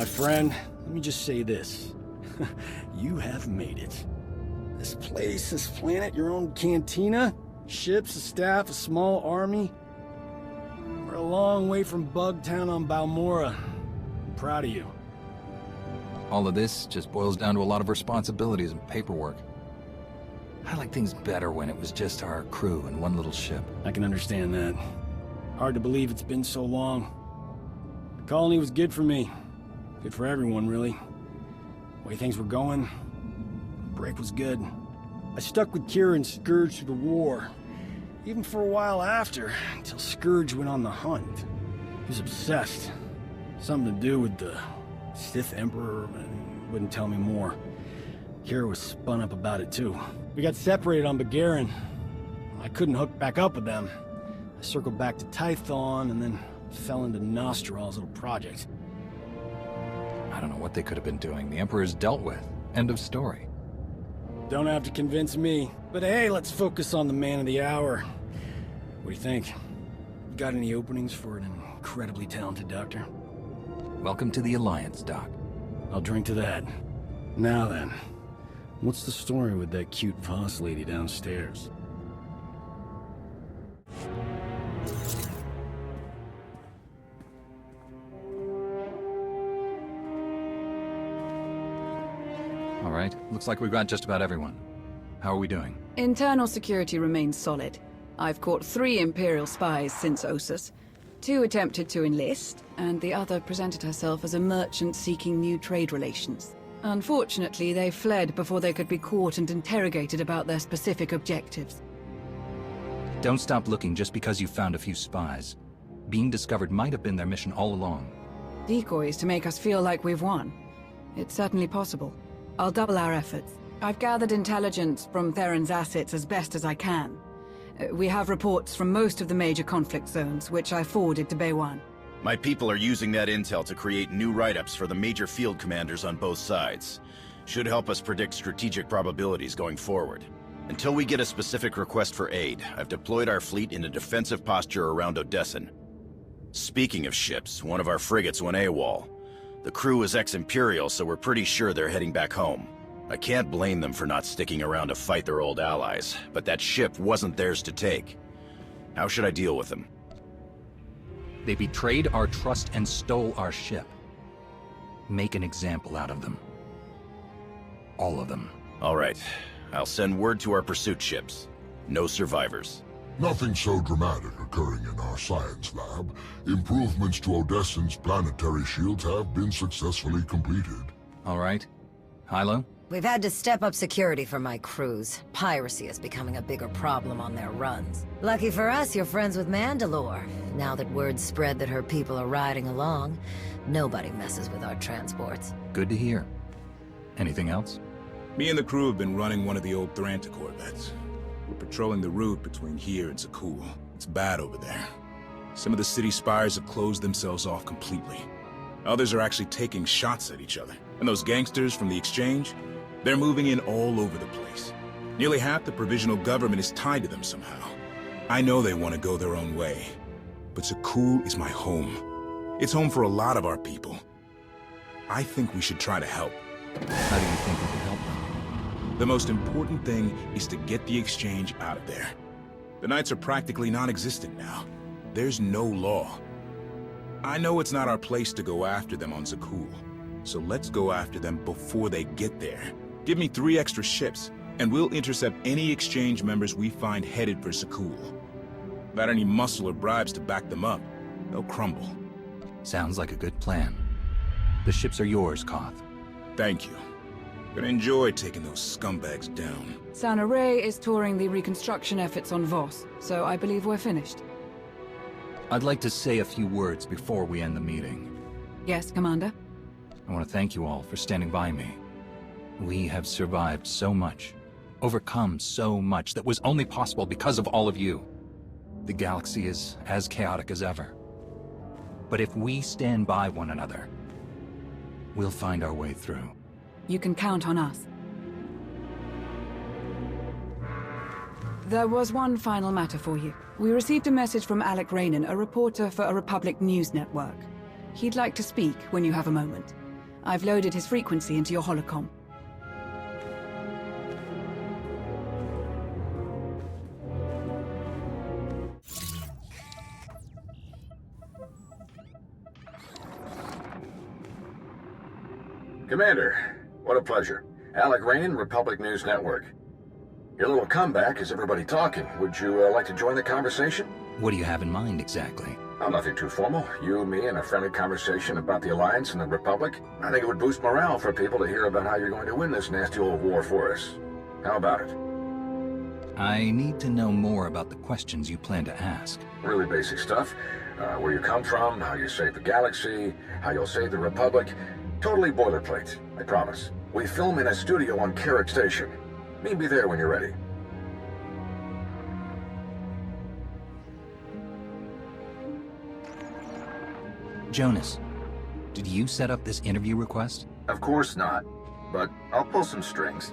My friend, let me just say this. You have made it. This place, this planet, your own cantina, ships, a staff, a small army. We're a long way from Bugtown on Balmora. I'm proud of you. All of this just boils down to a lot of responsibilities and paperwork. I like things better when it was just our crew and one little ship. I can understand that. Hard to believe it's been so long. The colony was good for me. Good for everyone, really. The way things were going, the break was good. I stuck with Kira and Scourge through the war. Even for a while after, until Scourge went on the hunt. He was obsessed. Something to do with the Sith Emperor, and wouldn't tell me more. Kira was spun up about it too. We got separated on Begarin. I couldn't hook back up with them. I circled back to Tython and then fell into Nostral's little project. I don't know what they could have been doing. The Emperor's dealt with. End of story. Don't have to convince me. But hey, let's focus on the man of the hour. What do you think? Got any openings for an incredibly talented doctor? Welcome to the Alliance, Doc. I'll drink to that. Now then, what's the story with that cute Voss lady downstairs? All right, looks like we've got just about everyone. How are we doing? Internal security remains solid. I've caught 3 Imperial spies since Ossus. 2 attempted to enlist, and the other presented herself as a merchant seeking new trade relations. Unfortunately, they fled before they could be caught and interrogated about their specific objectives. Don't stop looking just because you found a few spies. Being discovered might have been their mission all along. Decoys to make us feel like we've won. It's certainly possible. I'll double our efforts. I've gathered intelligence from Theron's assets as best as I can. We have reports from most of the major conflict zones, which I forwarded to Bay 1. My people are using that intel to create new write-ups for the major field commanders on both sides. Should help us predict strategic probabilities going forward. Until we get a specific request for aid, I've deployed our fleet in a defensive posture around Odessin. Speaking of ships, one of our frigates went AWOL. The crew is ex-Imperial, so we're pretty sure they're heading back home. I can't blame them for not sticking around to fight their old allies, but that ship wasn't theirs to take. How should I deal with them? They betrayed our trust and stole our ship. Make an example out of them. All of them. All right. I'll send word to our pursuit ships. No survivors. Nothing so dramatic occurring in our science lab. Improvements to Odessin's planetary shields have been successfully completed. All right. Hilo? We've had to step up security for my crews. Piracy is becoming a bigger problem on their runs. Lucky for us, you're friends with Mandalore. Now that word's spread that her people are riding along, nobody messes with our transports. Good to hear. Anything else? Me and the crew have been running one of the old Thranta corvettes. We're patrolling the route between here and Zakul. It's bad over there. Some of the city spires have closed themselves off completely. Others are actually taking shots at each other. And those gangsters from the exchange, they're moving in all over the place. Nearly half the provisional government is tied to them somehow. I know they want to go their own way, but Zakul is my home. It's home for a lot of our people. I think we should try to help. How do you think we can help them? The most important thing is to get the exchange out of there. The Knights are practically non-existent now. There's no law. I know it's not our place to go after them on Zakul, so let's go after them before they get there. Give me 3 extra ships, and we'll intercept any exchange members we find headed for Zakul. Without any muscle or bribes to back them up, they'll crumble. Sounds like a good plan. The ships are yours, Koth. Thank you. Gonna enjoy taking those scumbags down. Sana Ray is touring the reconstruction efforts on Voss, so I believe we're finished. I'd like to say a few words before we end the meeting. Yes, Commander? I want to thank you all for standing by me. We have survived so much, overcome so much that was only possible because of all of you. The galaxy is as chaotic as ever. But if we stand by one another, we'll find our way through. You can count on us. There was one final matter for you. We received a message from Alec Rainan, a reporter for a Republic news network. He'd like to speak when you have a moment. I've loaded his frequency into your holocom. Commander, what a pleasure. Alec Rainin, Republic News Network. Your little comeback has everybody talking. Would you like to join the conversation? What do you have in mind, exactly? Oh, nothing too formal. You, me, and a friendly conversation about the Alliance and the Republic. I think it would boost morale for people to hear about how you're going to win this nasty old war for us. How about it? I need to know more about the questions you plan to ask. Really basic stuff. Where you come from, how you save the galaxy, how you'll save the Republic. Totally boilerplate, I promise. We film in a studio on Carrick Station. Meet me there when you're ready. Jonas, did you set up this interview request? Of course not, but I'll pull some strings.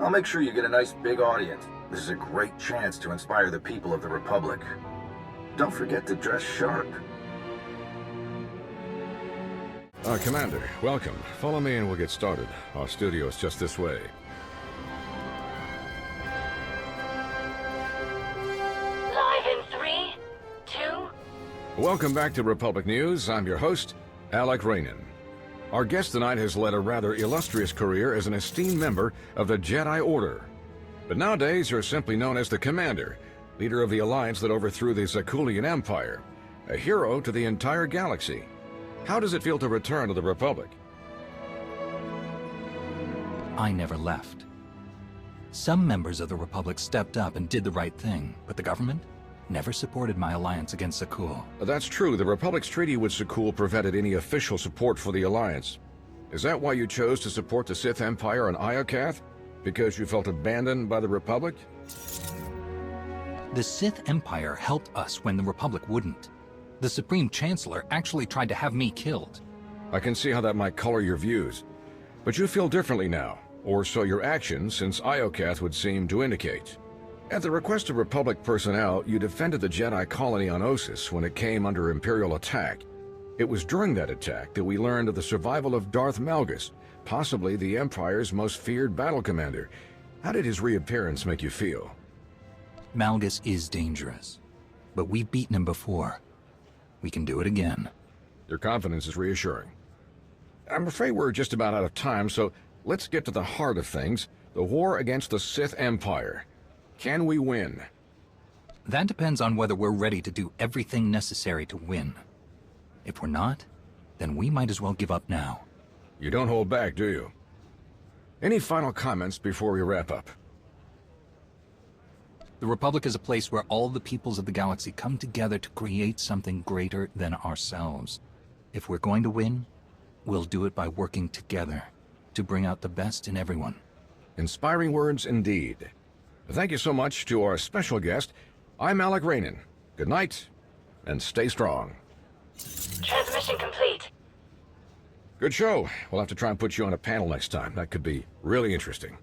I'll make sure you get a nice big audience. This is a great chance to inspire the people of the Republic. Don't forget to dress sharp. Commander, welcome. Follow me and we'll get started. Our studio is just this way. Live in 3, 2... Welcome back to Republic News. I'm your host, Alec Rainin. Our guest tonight has led a rather illustrious career as an esteemed member of the Jedi Order. But nowadays, you're simply known as the Commander, leader of the alliance that overthrew the Zakulian Empire, a hero to the entire galaxy. How does it feel to return to the Republic? I never left. Some members of the Republic stepped up and did the right thing, but the government never supported my alliance against Zakul. That's true. The Republic's treaty with Zakul prevented any official support for the alliance. Is that why you chose to support the Sith Empire on Iokath? Because you felt abandoned by the Republic? The Sith Empire helped us when the Republic wouldn't. The Supreme Chancellor actually tried to have me killed. I can see how that might color your views. But you feel differently now, or so your actions since Iokath would seem to indicate. At the request of Republic personnel, you defended the Jedi colony on Ossus when it came under Imperial attack. It was during that attack that we learned of the survival of Darth Malgus, possibly the Empire's most feared battle commander. How did his reappearance make you feel? Malgus is dangerous, but we've beaten him before. We can do it again. Your confidence is reassuring. I'm afraid we're just about out of time, so let's get to the heart of things. The war against the Sith Empire. Can we win? That depends on whether we're ready to do everything necessary to win. If we're not, then we might as well give up now. You don't hold back, do you? Any final comments before we wrap up? The Republic is a place where all the peoples of the galaxy come together to create something greater than ourselves. If we're going to win, we'll do it by working together to bring out the best in everyone. Inspiring words indeed. Thank you so much to our special guest. I'm Alec Rainin. Good night, and stay strong. Transmission complete. Good show. We'll have to try and put you on a panel next time. That could be really interesting.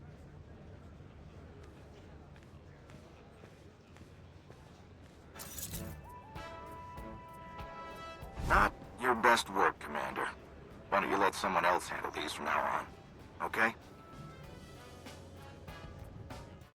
Not your best work, Commander. Why don't you let someone else handle these from now on, okay?